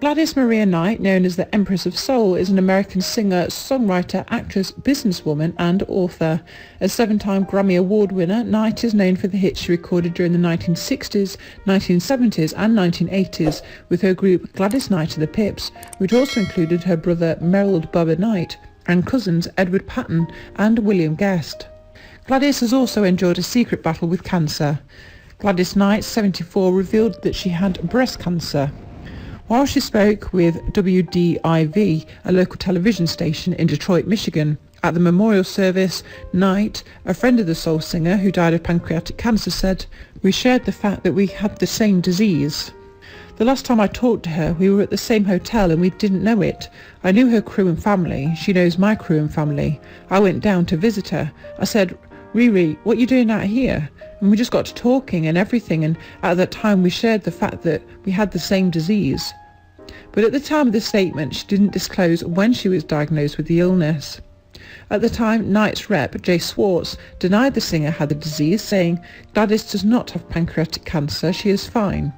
Gladys Maria Knight, known as the Empress of Soul, is an American singer, songwriter, actress, businesswoman and author. A 7-time Grammy Award winner, Knight is known for the hits she recorded during the 1960s, 1970s and 1980s with her group Gladys Knight and the Pips, which also included her brother Merrill Bubba Knight and cousins Edward Patton and William Guest. Gladys has also endured a secret battle with cancer. Gladys Knight, 74, revealed that she had breast cancer. While she spoke with WDIV, a local television station in Detroit, Michigan, at the memorial service, Knight, a friend of the soul singer who died of pancreatic cancer, said, "We shared the fact that we had the same disease. The last time I talked to her, we were at the same hotel and we didn't know it. I knew her crew and family. She knows my crew and family. I went down to visit her. I said, 'Riri, what are you doing out here?' And we just got to talking and everything, and at that time we shared the fact that we had the same disease." But at the time of the statement, she didn't disclose when she was diagnosed with the illness. At the time, Knight's rep, Jay Swartz, denied the singer had the disease, saying, "Gladys does not have pancreatic cancer, she is fine."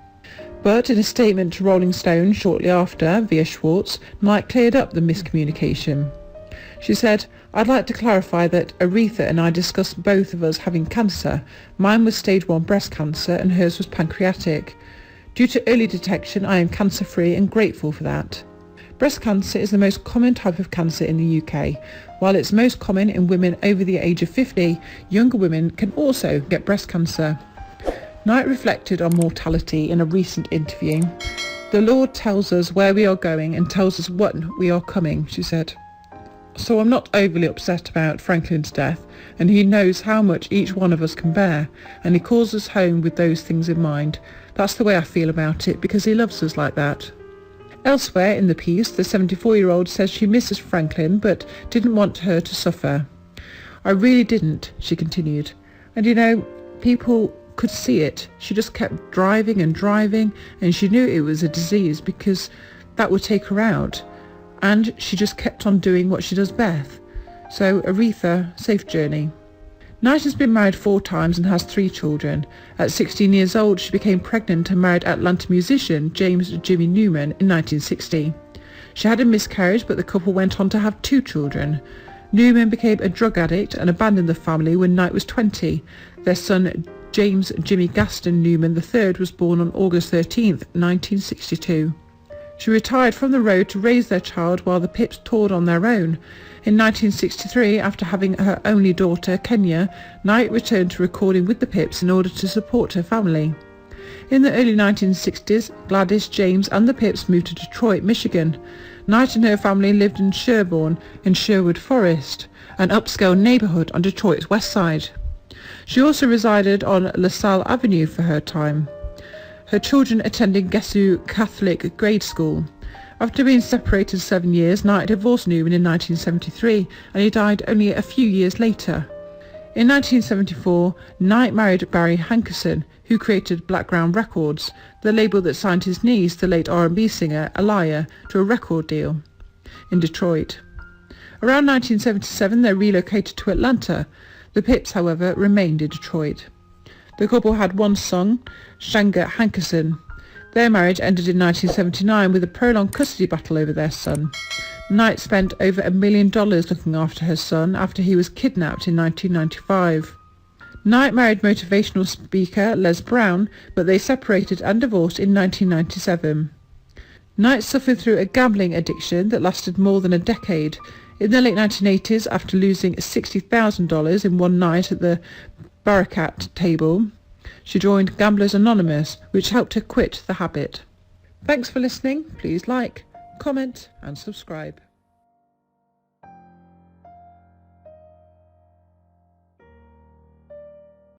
But in a statement to Rolling Stone shortly after, via Schwartz, Knight cleared up the miscommunication. She said, "I'd like to clarify that Aretha and I discussed both of us having cancer. Mine was stage 1 breast cancer and hers was pancreatic. Due to early detection, I am cancer-free and grateful for that." Breast cancer is the most common type of cancer in the UK. While it's most common in women over the age of 50, younger women can also get breast cancer. Knight reflected on mortality in a recent interview. "The Lord tells us where we are going and tells us when we are coming," she said. "So I'm not overly upset about Franklin's death, and he knows how much each one of us can bear, and he calls us home with those things in mind. That's the way I feel about it, because he loves us like that." Elsewhere in the piece, the 74-year-old says she misses Franklin, but didn't want her to suffer. "I really didn't," she continued. "And people could see it. She just kept driving and driving, and she knew it was a disease because that would take her out. And she just kept on doing what she does best. So, Aretha, safe journey." Knight has been married 4 times and has 3 children. At 16 years old, she became pregnant and married Atlanta musician James Jimmy Newman in 1960. She had a miscarriage, but the couple went on to have 2 children. Newman became a drug addict and abandoned the family when Knight was 20. Their son, James Jimmy Gaston Newman III, was born on August 13, 1962. She retired from the road to raise their child while the Pips toured on their own. In 1963, after having her only daughter, Kenya, Knight returned to recording with the Pips in order to support her family. In the early 1960s, Gladys, James and the Pips moved to Detroit, Michigan. Knight and her family lived in Sherborne in Sherwood Forest, an upscale neighborhood on Detroit's west side. She also resided on LaSalle Avenue for her time. Her children attended Gesu Catholic grade school. After being separated 7 years, Knight divorced Newman in 1973, and he died only a few years later. In 1974, Knight married Barry Hankerson, who created Blackground Records, the label that signed his niece, the late R&B singer Aliyah, to a record deal in Detroit. Around 1977, they relocated to Atlanta. The Pips, however, remained in Detroit. The couple had 1 son, Shanga Hankerson. Their marriage ended in 1979 with a prolonged custody battle over their son. Knight spent over $1 million looking after her son after he was kidnapped in 1995. Knight married motivational speaker Les Brown, but they separated and divorced in 1997. Knight suffered through a gambling addiction that lasted more than a decade. In the late 1980s, after losing $60,000 in one night at the Barakat table, she joined Gamblers Anonymous, which helped her quit the habit. Thanks for listening. Please like, comment and subscribe.